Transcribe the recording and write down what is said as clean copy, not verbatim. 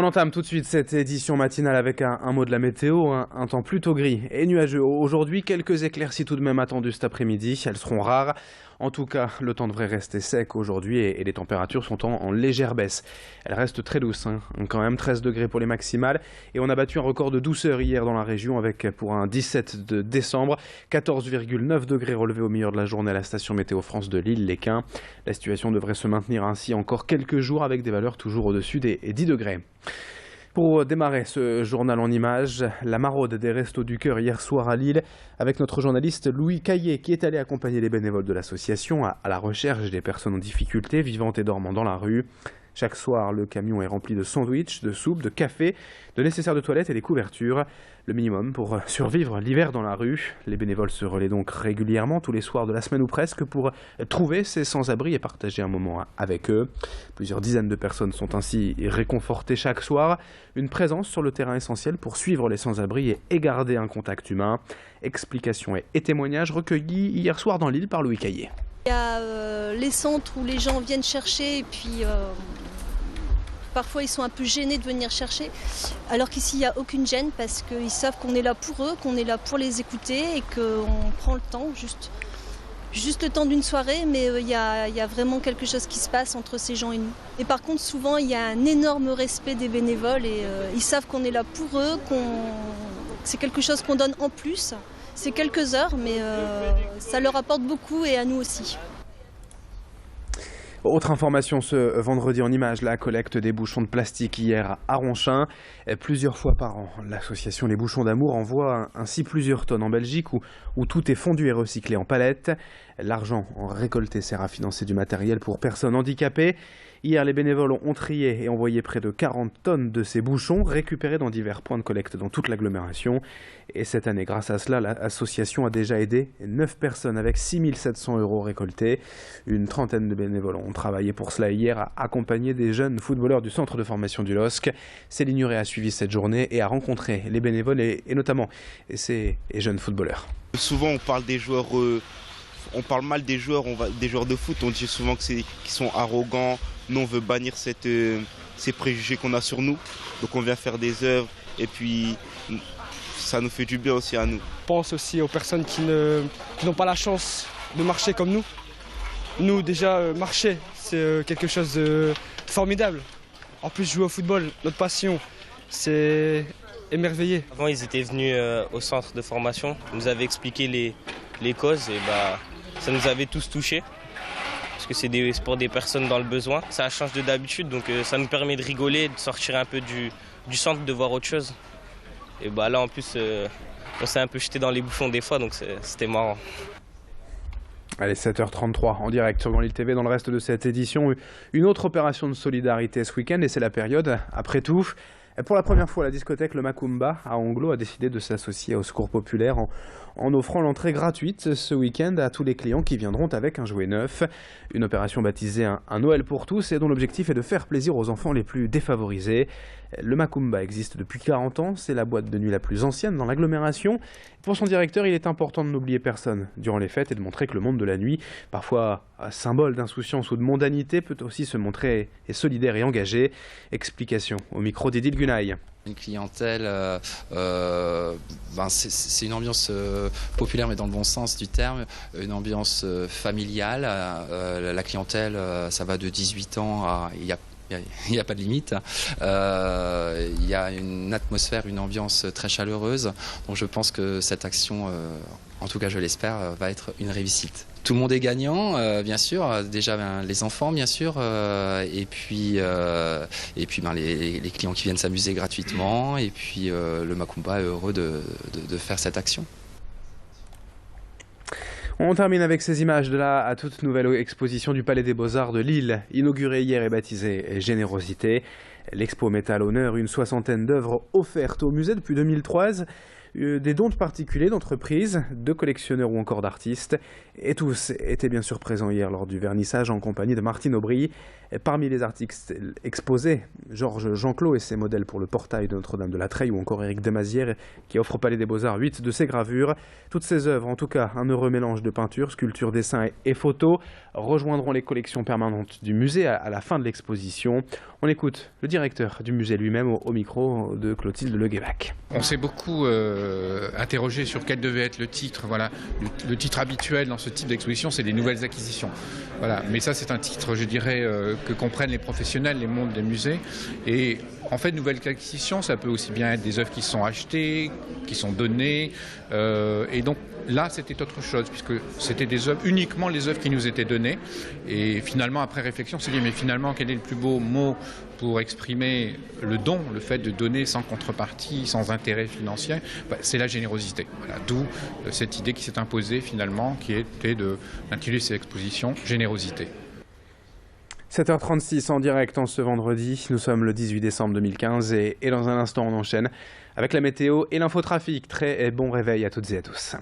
On entame tout de suite cette édition matinale avec un mot de la météo, un temps plutôt gris et nuageux. Aujourd'hui, quelques éclaircies tout de même attendues cet après-midi. Elles seront rares. En tout cas, le temps devrait rester sec aujourd'hui et les températures sont en légère baisse. Elles restent très douces, quand même 13 degrés pour les maximales. Et on a battu un record de douceur hier dans la région avec pour un 17 de décembre, 14,9 degrés relevés au milieu de la journée à la station Météo France de Lille-les-Quins. La situation devrait se maintenir ainsi encore quelques jours avec des valeurs toujours au-dessus des 10 degrés. Pour démarrer ce journal en images, la maraude des Restos du Cœur hier soir à Lille avec notre journaliste Louis Caillé qui est allé accompagner les bénévoles de l'association à la recherche des personnes en difficulté vivant et dormant dans la rue. Chaque soir, le camion est rempli de sandwichs, de soupe, de café, de nécessaires de toilette et des couvertures. Le minimum pour survivre l'hiver dans la rue. Les bénévoles se relaient donc régulièrement tous les soirs de la semaine ou presque pour trouver ces sans-abri et partager un moment avec eux. Plusieurs dizaines de personnes sont ainsi réconfortées chaque soir. Une présence sur le terrain essentielle pour suivre les sans-abri et garder un contact humain. Explications et témoignages recueillis hier soir dans Lille par Louis Caillé. Il y a les centres où les gens viennent chercher et puis parfois ils sont un peu gênés de venir chercher, alors qu'ici il n'y a aucune gêne parce qu'ils savent qu'on est là pour eux, qu'on est là pour les écouter et qu'on prend le temps, juste le temps d'une soirée, mais il y a vraiment quelque chose qui se passe entre ces gens et nous. Et par contre souvent il y a un énorme respect des bénévoles et ils savent qu'on est là pour eux, c'est quelque chose qu'on donne en plus. C'est quelques heures, mais ça leur apporte beaucoup et à nous aussi. Autre information ce vendredi en images, la collecte des bouchons de plastique hier à Ronchin. Plusieurs fois par an, l'association Les Bouchons d'Amour envoie ainsi plusieurs tonnes en Belgique où tout est fondu et recyclé en palettes. L'argent récolté sert à financer du matériel pour personnes handicapées. Hier, les bénévoles ont trié et envoyé près de 40 tonnes de ces bouchons récupérés dans divers points de collecte dans toute l'agglomération. Et cette année, grâce à cela, l'association a déjà aidé 9 personnes avec 6 700 € récoltés. Une trentaine de bénévoles ont travaillé pour cela hier, à accompagner des jeunes footballeurs du centre de formation du LOSC. Céline Nuret a suivi cette journée et a rencontré les bénévoles et notamment ces jeunes footballeurs. Souvent, on parle des joueurs... On parle mal des joueurs, des joueurs de foot, on dit souvent qu'ils sont arrogants. Nous, on veut bannir ces préjugés qu'on a sur nous. Donc on vient faire des œuvres et puis ça nous fait du bien aussi à nous. Je pense aussi aux personnes qui n'ont pas la chance de marcher comme nous. Nous, déjà, marcher, c'est quelque chose de formidable. En plus, jouer au football, notre passion, c'est émerveillé. Avant, ils étaient venus au centre de formation, ils nous avaient expliqué les causes et ça nous avait tous touchés. Parce que c'est pour des personnes dans le besoin. Ça change de d'habitude, donc ça nous permet de rigoler, de sortir un peu du centre, de voir autre chose. Et là en plus, on s'est un peu jeté dans les bouchons des fois, donc c'était marrant. Allez, 7h33 en direct sur Grand Lille TV. Dans le reste de cette édition, une autre opération de solidarité ce week-end et c'est la période après tout. Pour la première fois, la discothèque Le Macumba à Onglo a décidé de s'associer au Secours Populaire en offrant l'entrée gratuite ce week-end à tous les clients qui viendront avec un jouet neuf. Une opération baptisée un Noël pour tous et dont l'objectif est de faire plaisir aux enfants les plus défavorisés. Le Macumba existe depuis 40 ans, c'est la boîte de nuit la plus ancienne dans l'agglomération. Pour son directeur, il est important de n'oublier personne durant les fêtes et de montrer que le monde de la nuit, parfois symbole d'insouciance ou de mondanité, peut aussi se montrer solidaire et engagé. Explication au micro d'Edith Gunaï. Une clientèle, c'est une ambiance populaire mais dans le bon sens du terme, une ambiance familiale. La clientèle, ça va de 18 ans à... Il n'y a pas de limite. Il y a une atmosphère, une ambiance très chaleureuse. Donc je pense que cette action, en tout cas je l'espère, va être une réussite. Tout le monde est gagnant, bien sûr. Déjà les enfants, bien sûr, et puis les clients qui viennent s'amuser gratuitement. Et puis le Macumba est heureux de faire cette action. On termine avec ces images de la toute nouvelle exposition du Palais des Beaux-Arts de Lille, inaugurée hier et baptisée Générosité. L'expo met à l'honneur une soixantaine d'œuvres offertes au musée depuis 2003. des dons de particuliers, d'entreprises, de collectionneurs ou encore d'artistes. Et tous étaient bien sûr présents hier lors du vernissage en compagnie de Martine Aubry. Et parmi les artistes exposés, Georges Jeanclos et ses modèles pour le portail de Notre-Dame de la Treille ou encore Éric Demazière qui offre au Palais des Beaux-Arts 8 de ses gravures. Toutes ces œuvres, en tout cas un heureux mélange de peinture, sculpture, dessin et photos, rejoindront les collections permanentes du musée à la fin de l'exposition. On écoute le directeur du musée lui-même au micro de Clotilde Le Guévac. On s'est beaucoup interrogé sur quel devait être le titre. Voilà. Le titre habituel dans ce type d'exposition, c'est les nouvelles acquisitions. Voilà. Mais ça, c'est un titre, je dirais, que comprennent les professionnels, les mondes des musées. Et en fait, nouvelles acquisitions, ça peut aussi bien être des œuvres qui sont achetées, qui sont données. Et donc là, c'était autre chose, puisque c'était des œuvres, uniquement les œuvres qui nous étaient données. Et finalement, après réflexion, on s'est dit, mais finalement, quel est le plus beau mot pour exprimer le don, le fait de donner sans contrepartie, sans intérêt financier, c'est la générosité. Voilà, d'où cette idée qui s'est imposée finalement, qui était d'intituler cette exposition « Générosité ». 7h36 en direct en ce vendredi, nous sommes le 18 décembre 2015 et dans un instant on enchaîne avec la météo et l'infotrafic. Très bon réveil à toutes et à tous.